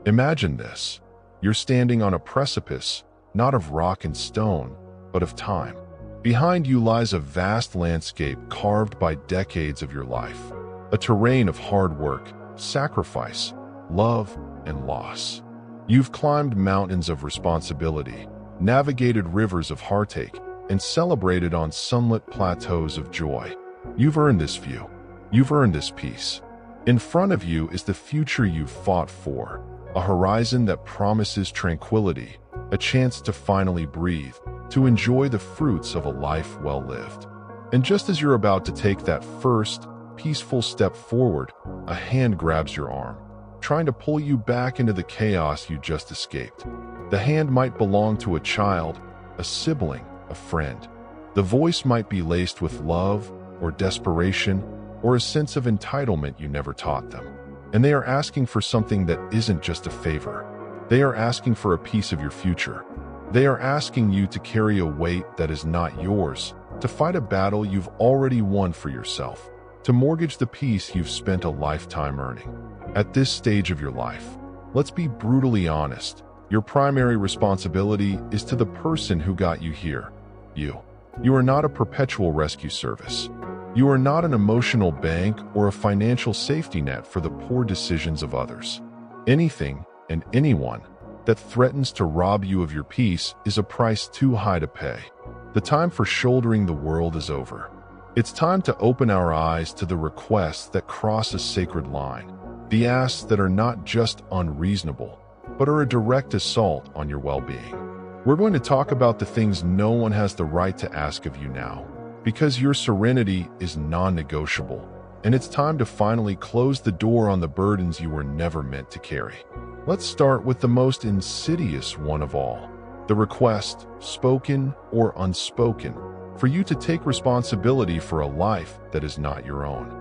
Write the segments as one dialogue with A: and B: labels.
A: Imagine this. You're standing on a precipice, not of rock and stone, but of time. Behind you lies a vast landscape carved by decades of your life, a terrain of hard work, sacrifice, love, and loss. You've climbed mountains of responsibility, navigated rivers of heartache, and celebrated on sunlit plateaus of joy. You've earned this view. You've earned this peace. In front of you is the future you've fought for, a horizon that promises tranquility, a chance to finally breathe, to enjoy the fruits of a life well lived. And just as you're about to take that first, peaceful step forward, a hand grabs your arm, trying to pull you back into the chaos you just escaped. The hand might belong to a child, a sibling, a friend. The voice might be laced with love, or desperation, or a sense of entitlement you never taught them. And they are asking for something that isn't just a favor. They are asking for a piece of your future. They are asking you to carry a weight that is not yours, to fight a battle you've already won for yourself, to mortgage the peace you've spent a lifetime earning. At this stage of your life, let's be brutally honest. Your primary responsibility is to the person who got you here, you. You are not a perpetual rescue service. You are not an emotional bank or a financial safety net for the poor decisions of others. Anything and anyone that threatens to rob you of your peace is a price too high to pay. The time for shouldering the world is over. It's time to open our eyes to the requests that cross a sacred line, the asks that are not just unreasonable, but are a direct assault on your well-being. We're going to talk about the things no one has the right to ask of you now, because your serenity is non-negotiable, and it's time to finally close the door on the burdens you were never meant to carry. Let's start with the most insidious one of all, the request, spoken or unspoken, for you to take responsibility for a life that is not your own.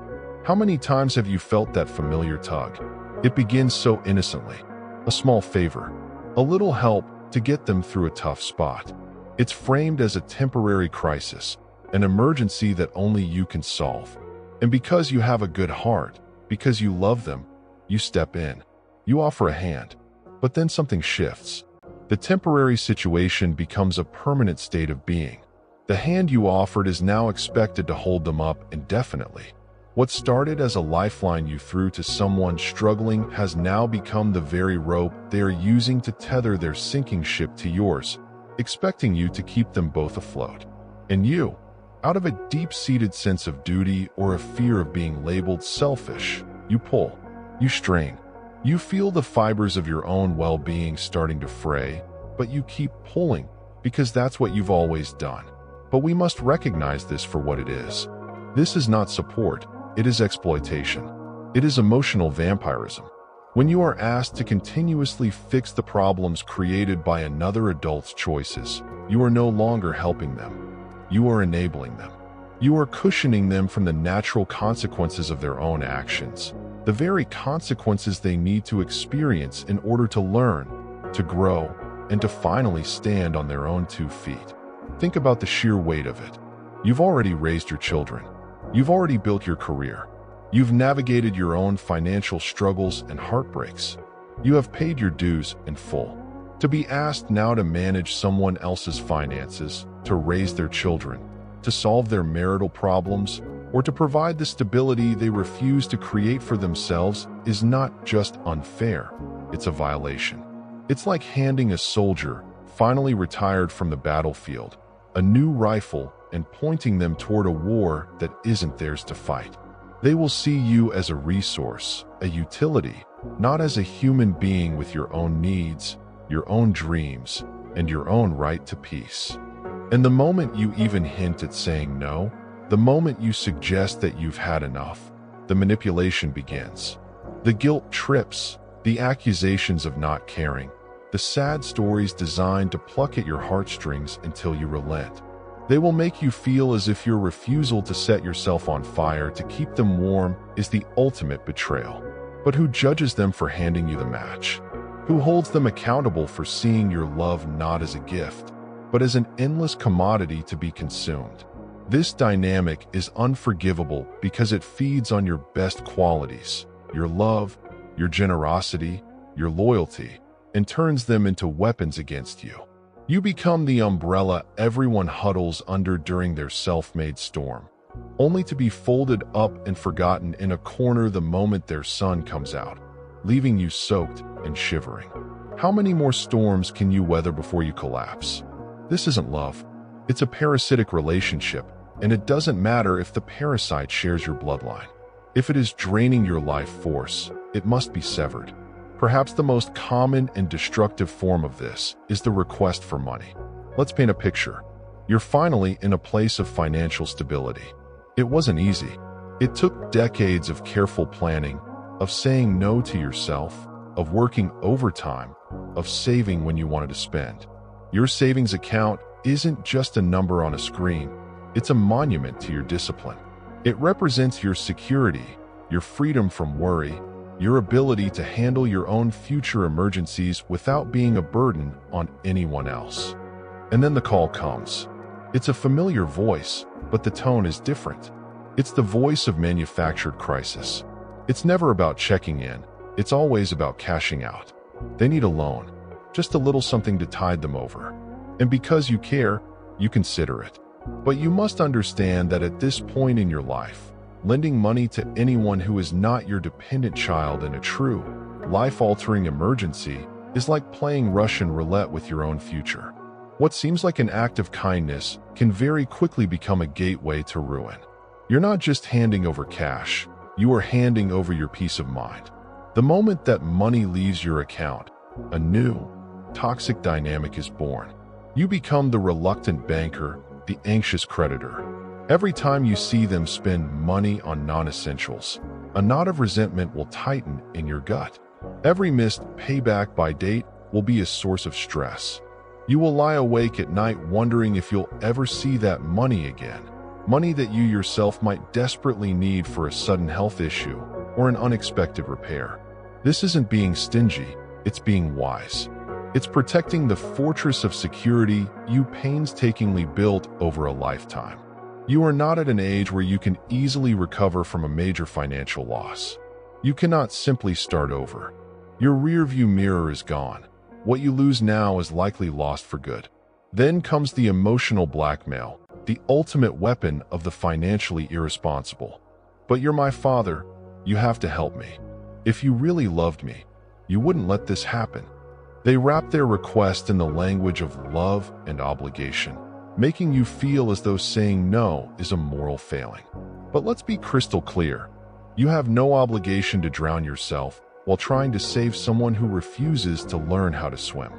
A: How many times have you felt that familiar tug? It begins so innocently. A small favor, a little help to get them through a tough spot. It's framed as a temporary crisis, an emergency that only you can solve. And because you have a good heart, because you love them, you step in. You offer a hand. But then something shifts. The temporary situation becomes a permanent state of being. The hand you offered is now expected to hold them up indefinitely. What started as a lifeline you threw to someone struggling has now become the very rope they are using to tether their sinking ship to yours, expecting you to keep them both afloat. And you, out of a deep-seated sense of duty or a fear of being labeled selfish, you pull, you strain. You feel the fibers of your own well-being starting to fray, but you keep pulling because that's what you've always done. But we must recognize this for what it is. This is not support. It is exploitation. It is emotional vampirism. When you are asked to continuously fix the problems created by another adult's choices, you are no longer helping them. You are enabling them. You are cushioning them from the natural consequences of their own actions, the very consequences they need to experience in order to learn, to grow, and to finally stand on their own 2 feet. Think about the sheer weight of it. You've already raised your children. You've already built your career. You've navigated your own financial struggles and heartbreaks. You have paid your dues in full. To be asked now to manage someone else's finances, to raise their children, to solve their marital problems, or to provide the stability they refuse to create for themselves is not just unfair, it's a violation. It's like handing a soldier, finally retired from the battlefield, a new rifle and pointing them toward a war that isn't theirs to fight. They will see you as a resource, a utility, not as a human being with your own needs, your own dreams, and your own right to peace. And the moment you even hint at saying no, the moment you suggest that you've had enough, the manipulation begins. The guilt trips, the accusations of not caring, the sad stories designed to pluck at your heartstrings until you relent. They will make you feel as if your refusal to set yourself on fire to keep them warm is the ultimate betrayal. But who judges them for handing you the match? Who holds them accountable for seeing your love not as a gift, but as an endless commodity to be consumed? This dynamic is unforgivable because it feeds on your best qualities, your love, your generosity, your loyalty, and turns them into weapons against you. You become the umbrella everyone huddles under during their self-made storm, only to be folded up and forgotten in a corner the moment their sun comes out, leaving you soaked and shivering. How many more storms can you weather before you collapse? This isn't love. It's a parasitic relationship, and it doesn't matter if the parasite shares your bloodline. If it is draining your life force, it must be severed. Perhaps the most common and destructive form of this is the request for money. Let's paint a picture. You're finally in a place of financial stability. It wasn't easy. It took decades of careful planning, of saying no to yourself, of working overtime, of saving when you wanted to spend. Your savings account isn't just a number on a screen. It's a monument to your discipline. It represents your security, your freedom from worry, your ability to handle your own future emergencies without being a burden on anyone else. And then the call comes. It's a familiar voice, but the tone is different. It's the voice of manufactured crisis. It's never about checking in. It's always about cashing out. They need a loan, just a little something to tide them over. And because you care, you consider it. But you must understand that at this point in your life, lending money to anyone who is not your dependent child in a true, life-altering emergency is like playing Russian roulette with your own future. What seems like an act of kindness can very quickly become a gateway to ruin. You're not just handing over cash, you are handing over your peace of mind. The moment that money leaves your account, a new, toxic dynamic is born. You become the reluctant banker, the anxious creditor. Every time you see them spend money on non-essentials, a knot of resentment will tighten in your gut. Every missed payback by date will be a source of stress. You will lie awake at night wondering if you'll ever see that money again. Money that you yourself might desperately need for a sudden health issue or an unexpected repair. This isn't being stingy, it's being wise. It's protecting the fortress of security you painstakingly built over a lifetime. You are not at an age where you can easily recover from a major financial loss. You cannot simply start over. Your rearview mirror is gone. What you lose now is likely lost for good. Then comes the emotional blackmail, the ultimate weapon of the financially irresponsible. But you're my father. You have to help me. If you really loved me, you wouldn't let this happen. They wrap their request in the language of love and obligation, making you feel as though saying no is a moral failing. But let's be crystal clear. You have no obligation to drown yourself while trying to save someone who refuses to learn how to swim.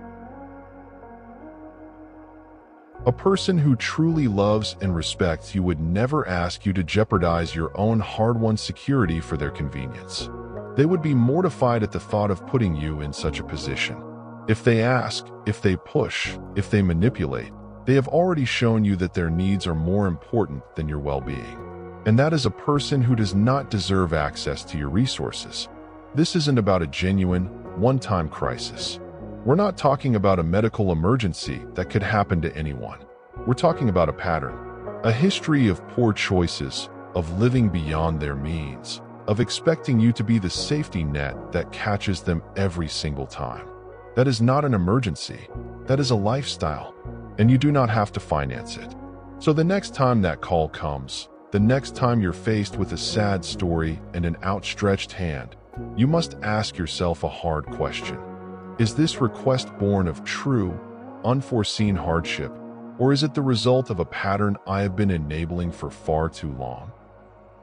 A: A person who truly loves and respects you would never ask you to jeopardize your own hard-won security for their convenience. They would be mortified at the thought of putting you in such a position. If they ask, if they push, if they manipulate, they have already shown you that their needs are more important than your well-being. And that is a person who does not deserve access to your resources. This isn't about a genuine, one-time crisis. We're not talking about a medical emergency that could happen to anyone. We're talking about a pattern, a history of poor choices, of living beyond their means, of expecting you to be the safety net that catches them every single time. That is not an emergency. That is a lifestyle, and you do not have to finance it. So the next time that call comes, the next time you're faced with a sad story and an outstretched hand, you must ask yourself a hard question. Is this request born of true, unforeseen hardship, or is it the result of a pattern I have been enabling for far too long?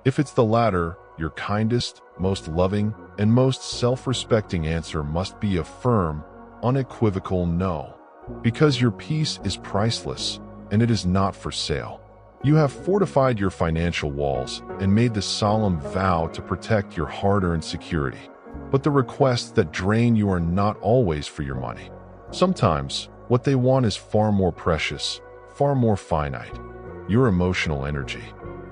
A: If it's the latter, your kindest, most loving, and most self-respecting answer must be a firm, unequivocal no, because your peace is priceless and it is not for sale. You have fortified your financial walls and made the solemn vow to protect your hard-earned security. But the requests that drain you are not always for your money. Sometimes, what they want is far more precious, far more finite, your emotional energy.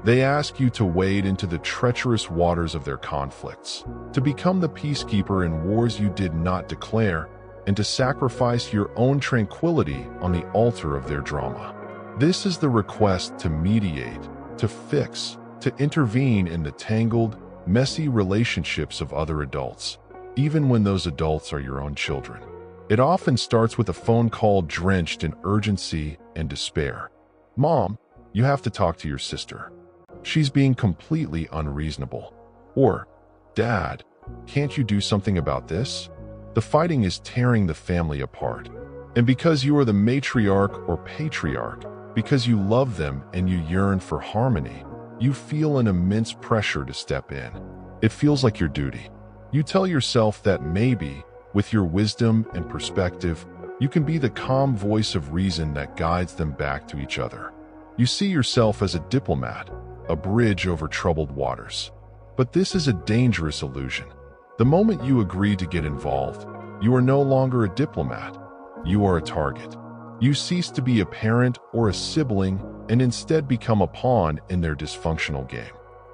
A: They ask you to wade into the treacherous waters of their conflicts, to become the peacekeeper in wars you did not declare, and to sacrifice your own tranquility on the altar of their drama. This is the request to mediate, to fix, to intervene in the tangled, messy relationships of other adults. even when those adults are your own children. It often starts with a phone call drenched in urgency and despair. "Mom, you have to talk to your sister. She's being completely unreasonable." Or, "Dad, can't you do something about this?" The fighting is tearing the family apart. And because you are the matriarch or patriarch, because you love them and you yearn for harmony, you feel an immense pressure to step in. It feels like your duty. You tell yourself that maybe, with your wisdom and perspective, you can be the calm voice of reason that guides them back to each other. You see yourself as a diplomat, a bridge over troubled waters. But this is a dangerous illusion. The moment you agree to get involved, you are no longer a diplomat. You are a target. You cease to be a parent or a sibling and instead become a pawn in their dysfunctional game.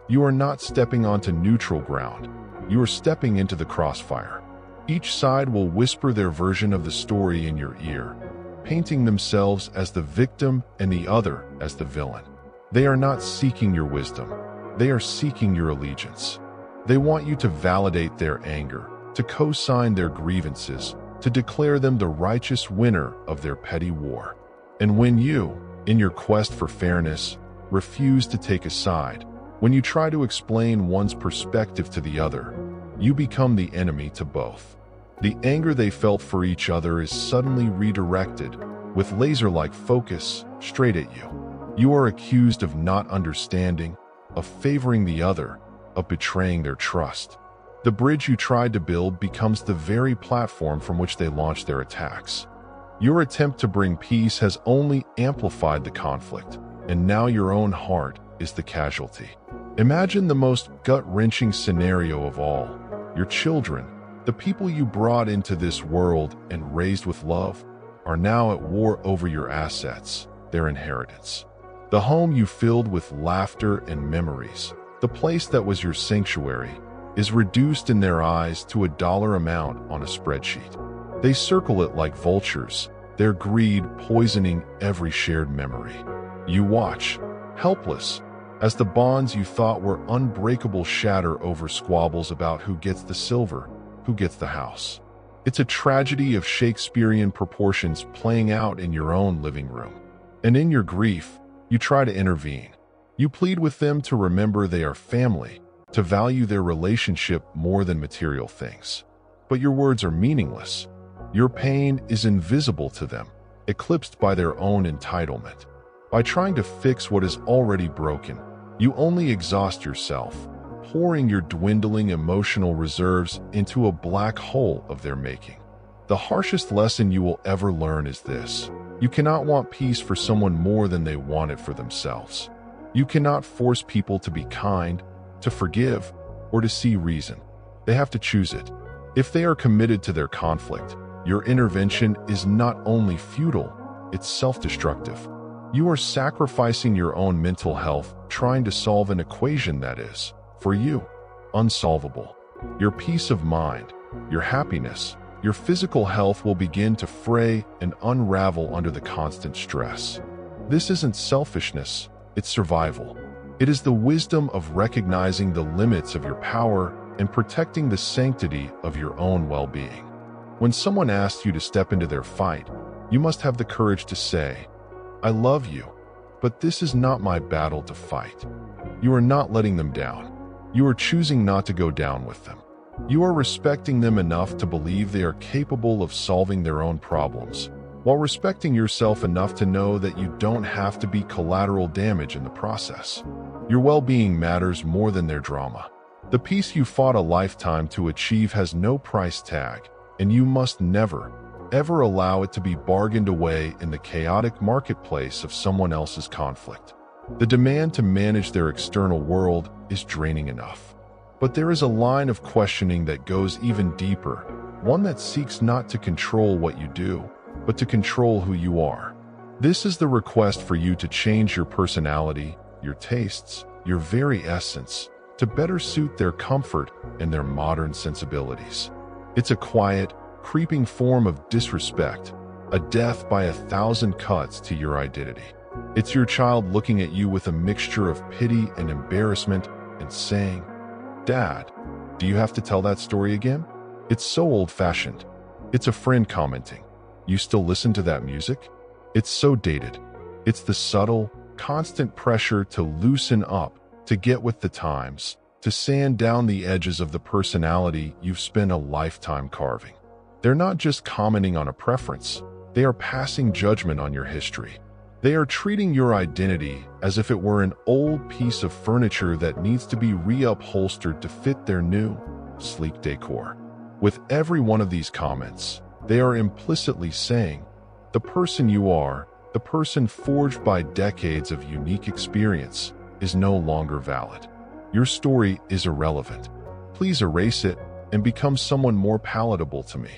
A: You are not stepping onto neutral ground. You are stepping into the crossfire. Each side will whisper their version of the story in your ear, painting themselves as the victim and the other as the villain. They are not seeking your wisdom. They are seeking your allegiance. They want you to validate their anger, to co-sign their grievances, to declare them the righteous winner of their petty war. And when you, in your quest for fairness, refuse to take a side, when you try to explain one's perspective to the other, you become the enemy to both. The anger they felt for each other is suddenly redirected, with laser-like focus, straight at you. You are accused of not understanding, of favoring the other, of betraying their trust. The bridge you tried to build becomes the very platform from which they launch their attacks. Your attempt to bring peace has only amplified the conflict, and now your own heart is the casualty. Imagine the most gut-wrenching scenario of all. Your children, the people you brought into this world and raised with love, are now at war over your assets, their inheritance. The home you filled with laughter and memories, the place that was your sanctuary, is reduced in their eyes to a dollar amount on a spreadsheet. They circle it like vultures, their greed poisoning every shared memory. You watch, helpless, as the bonds you thought were unbreakable shatter over squabbles about who gets the silver, who gets the house. It's a tragedy of Shakespearean proportions playing out in your own living room. And in your grief, you try to intervene. You plead with them to remember they are family, to value their relationship more than material things. But your words are meaningless. Your pain is invisible to them, eclipsed by their own entitlement. By trying to fix what is already broken, you only exhaust yourself, pouring your dwindling emotional reserves into a black hole of their making. The harshest lesson you will ever learn is this: you cannot want peace for someone more than they want it for themselves. You cannot force people to be kind, to forgive, or to see reason. They have to choose it. If they are committed to their conflict, your intervention is not only futile, it's self-destructive. You are sacrificing your own mental health trying to solve an equation that is, for you, unsolvable. Your peace of mind, your happiness, your physical health will begin to fray and unravel under the constant stress. This isn't selfishness, it's survival. It is the wisdom of recognizing the limits of your power and protecting the sanctity of your own well-being. When someone asks you to step into their fight, you must have the courage to say, "I love you, but this is not my battle to fight." You are not letting them down. You are choosing not to go down with them. You are respecting them enough to believe they are capable of solving their own problems, while respecting yourself enough to know that you don't have to be collateral damage in the process. Your well-being matters more than their drama. The peace you fought a lifetime to achieve has no price tag, and you must never, ever allow it to be bargained away in the chaotic marketplace of someone else's conflict. The demand to manage their external world is draining enough. But there is a line of questioning that goes even deeper, one that seeks not to control what you do, but to control who you are. This is the request for you to change your personality, your tastes, your very essence, to better suit their comfort and their modern sensibilities. It's a quiet, creeping form of disrespect, a death by 1,000 cuts to your identity. It's your child looking at you with a mixture of pity and embarrassment and saying, "Dad, do you have to tell that story again?" It's so old-fashioned. It's a friend commenting, "You still listen to that music?" It's so dated. It's the subtle, constant pressure to loosen up, to get with the times, to sand down the edges of the personality you've spent a lifetime carving. They're not just commenting on a preference. They are passing judgment on your history. They are treating your identity as if it were an old piece of furniture that needs to be reupholstered to fit their new, sleek decor. With every one of these comments, they are implicitly saying, the person you are, the person forged by decades of unique experience, is no longer valid. Your story is irrelevant. Please erase it and become someone more palatable to me.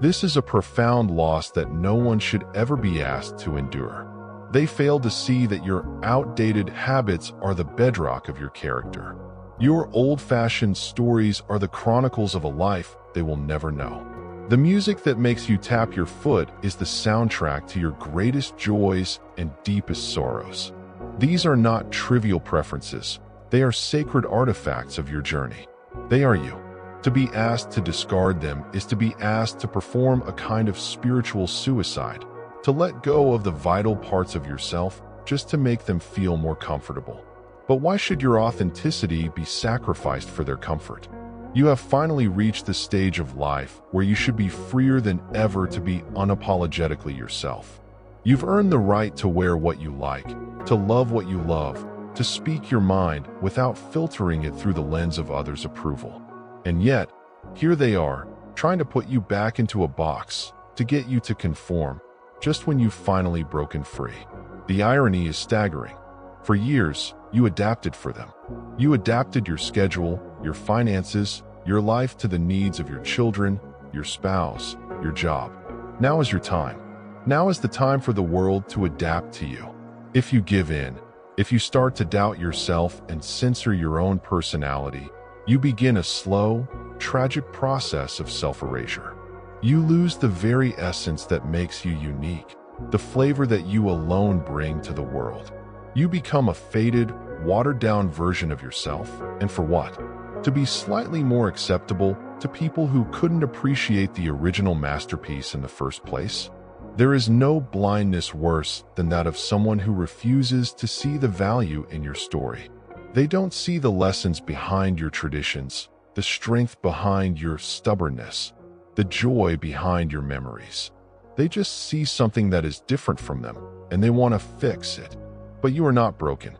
A: This is a profound loss that no one should ever be asked to endure. They fail to see that your outdated habits are the bedrock of your character. Your old-fashioned stories are the chronicles of a life they will never know. The music that makes you tap your foot is the soundtrack to your greatest joys and deepest sorrows. These are not trivial preferences. They are sacred artifacts of your journey. They are you. To be asked to discard them is to be asked to perform a kind of spiritual suicide, to let go of the vital parts of yourself just to make them feel more comfortable. But why should your authenticity be sacrificed for their comfort? You have finally reached the stage of life where you should be freer than ever to be unapologetically yourself. You've earned the right to wear what you like, to love what you love, to speak your mind without filtering it through the lens of others' approval. And yet, here they are, trying to put you back into a box, to get you to conform, just when you've finally broken free. The irony is staggering. For years, you adapted for them. You adapted your schedule, your finances, your life to the needs of your children, your spouse, your job. Now is your time. Now is the time for the world to adapt to you. If you give in, if you start to doubt yourself and censor your own personality, you begin a slow, tragic process of self-erasure. You lose the very essence that makes you unique, the flavor that you alone bring to the world. You become a faded, watered-down version of yourself, and for what? To be slightly more acceptable to people who couldn't appreciate the original masterpiece in the first place. There is no blindness worse than that of someone who refuses to see the value in your story. They don't see the lessons behind your traditions, the strength behind your stubbornness, the joy behind your memories. They just see something that is different from them, and they want to fix it. But you are not broken.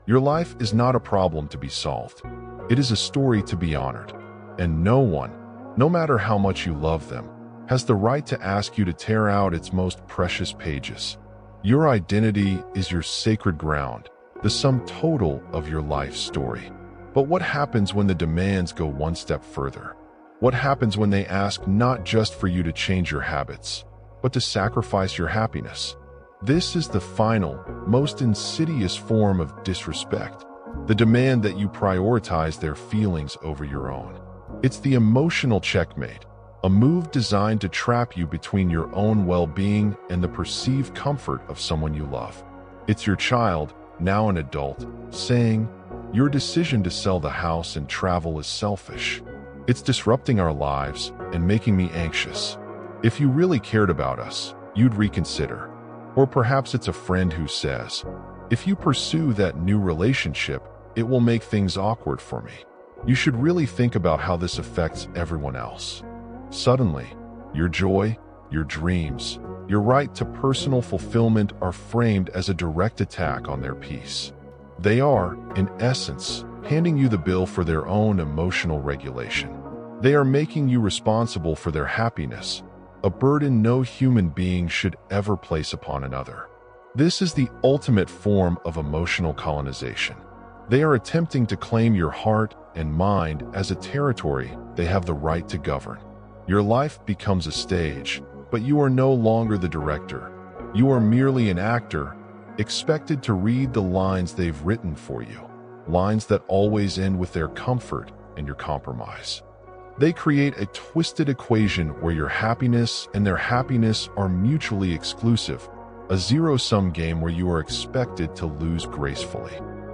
A: Your life is not a problem to be solved. It is a story to be honored. And no one, no matter how much you love them, has the right to ask you to tear out its most precious pages. Your identity is your sacred ground, the sum total of your life story. But what happens when the demands go one step further? What happens when they ask not just for you to change your habits, but to sacrifice your happiness? This is the final, most insidious form of disrespect, the demand that you prioritize their feelings over your own. It's the emotional checkmate, a move designed to trap you between your own well-being and the perceived comfort of someone you love. It's your child, now an adult, saying, "Your decision to sell the house and travel is selfish. It's disrupting our lives and making me anxious. If you really cared about us, you'd reconsider." Or perhaps it's a friend who says, "If you pursue that new relationship, it will make things awkward for me. You should really think about how this affects everyone else." Suddenly, your joy, your dreams, your right to personal fulfillment are framed as a direct attack on their peace. They are, in essence, handing you the bill for their own emotional regulation. They are making you responsible for their happiness, a burden no human being should ever place upon another. This is the ultimate form of emotional colonization. They are attempting to claim your heart and mind as a territory they have the right to govern. Your life becomes a stage, but you are no longer the director. You are merely an actor, expected to read the lines they've written for you, lines that always end with their comfort and your compromise. They create a twisted equation where your happiness and their happiness are mutually exclusive, a zero-sum game where you are expected to lose gracefully.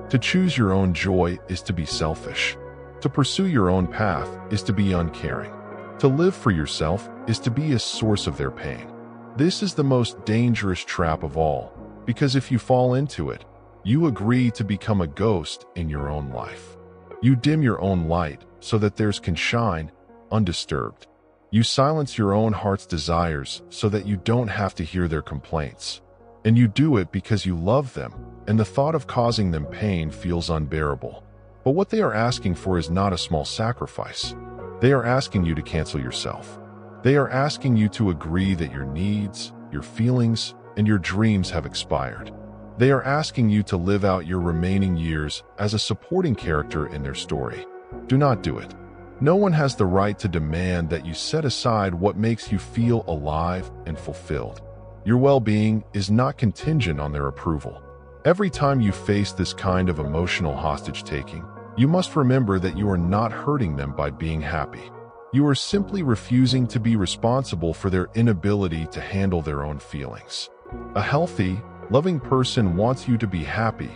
A: To choose your own joy is to be selfish. To pursue your own path is to be uncaring. To live for yourself is to be a source of their pain. This is the most dangerous trap of all, because if you fall into it, you agree to become a ghost in your own life. You dim your own light so that theirs can shine undisturbed. You silence your own heart's desires so that you don't have to hear their complaints. And you do it because you love them, and the thought of causing them pain feels unbearable. But what they are asking for is not a small sacrifice. They are asking you to cancel yourself. They are asking you to agree that your needs, your feelings, and your dreams have expired. They are asking you to live out your remaining years as a supporting character in their story. Do not do it. No one has the right to demand that you set aside what makes you feel alive and fulfilled. Your well-being is not contingent on their approval. Every time you face this kind of emotional hostage-taking, you must remember that you are not hurting them by being happy. You are simply refusing to be responsible for their inability to handle their own feelings. A healthy, loving person wants you to be happy,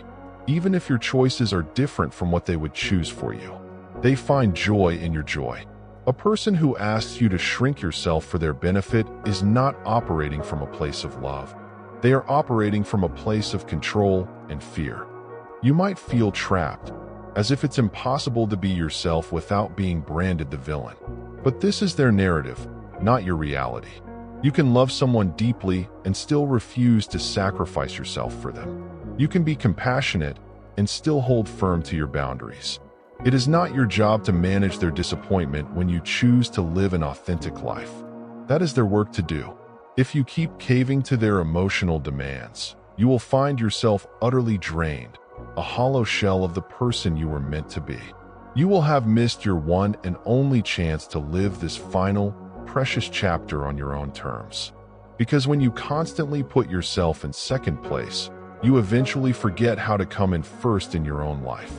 A: even if your choices are different from what they would choose for you. They find joy in your joy. A person who asks you to shrink yourself for their benefit is not operating from a place of love. They are operating from a place of control and fear. You might feel trapped, as if it's impossible to be yourself without being branded the villain. But this is their narrative, not your reality. You can love someone deeply and still refuse to sacrifice yourself for them. You can be compassionate and still hold firm to your boundaries. It is not your job to manage their disappointment when you choose to live an authentic life. That is their work to do. If you keep caving to their emotional demands, you will find yourself utterly drained, a hollow shell of the person you were meant to be. You will have missed your one and only chance to live this final, precious chapter on your own terms. Because when you constantly put yourself in second place, you eventually forget how to come in first in your own life.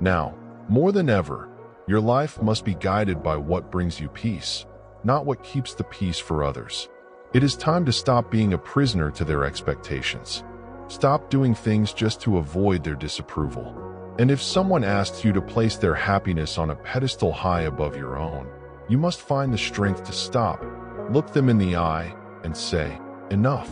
A: Now, more than ever, your life must be guided by what brings you peace, not what keeps the peace for others. It is time to stop being a prisoner to their expectations. Stop doing things just to avoid their disapproval. And if someone asks you to place their happiness on a pedestal high above your own, you must find the strength to stop, look them in the eye, and say, enough.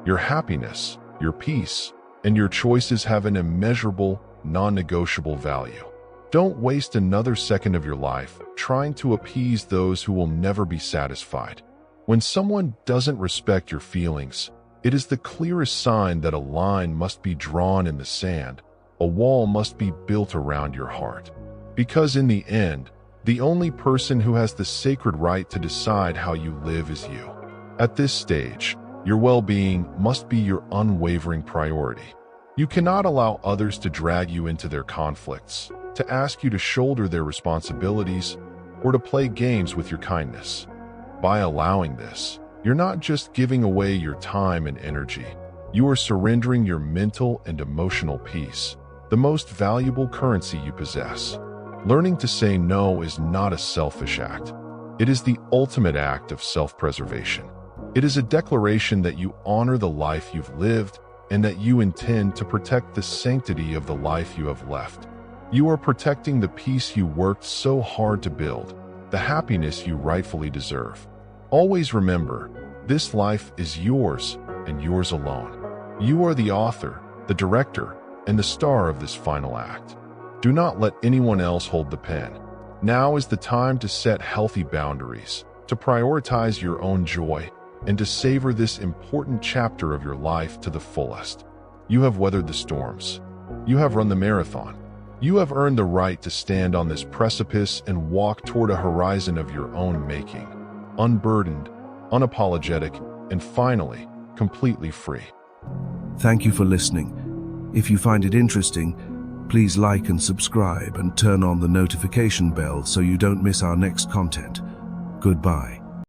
A: Your happiness, your peace, and your choices have an immeasurable, non-negotiable value. Don't waste another second of your life trying to appease those who will never be satisfied. When someone doesn't respect your feelings, it is the clearest sign that a line must be drawn in the sand, a wall must be built around your heart. Because in the end, the only person who has the sacred right to decide how you live is you. At this stage, your well-being must be your unwavering priority. You cannot allow others to drag you into their conflicts, to ask you to shoulder their responsibilities, or to play games with your kindness. By allowing this, you're not just giving away your time and energy, you are surrendering your mental and emotional peace, the most valuable currency you possess. Learning to say no is not a selfish act. It is the ultimate act of self-preservation. It is a declaration that you honor the life you've lived and that you intend to protect the sanctity of the life you have left. You are protecting the peace you worked so hard to build, the happiness you rightfully deserve. Always remember, this life is yours and yours alone. You are the author, the director, and the star of this final act. Do not let anyone else hold the pen. Now is the time to set healthy boundaries, to prioritize your own joy, and to savor this important chapter of your life to the fullest. You have weathered the storms. You have run the marathon. You have earned the right to stand on this precipice and walk toward a horizon of your own making, unburdened, unapologetic, and finally, completely free.
B: Thank you for listening. If you find it interesting, please like and subscribe and turn on the notification bell so you don't miss our next content. Goodbye.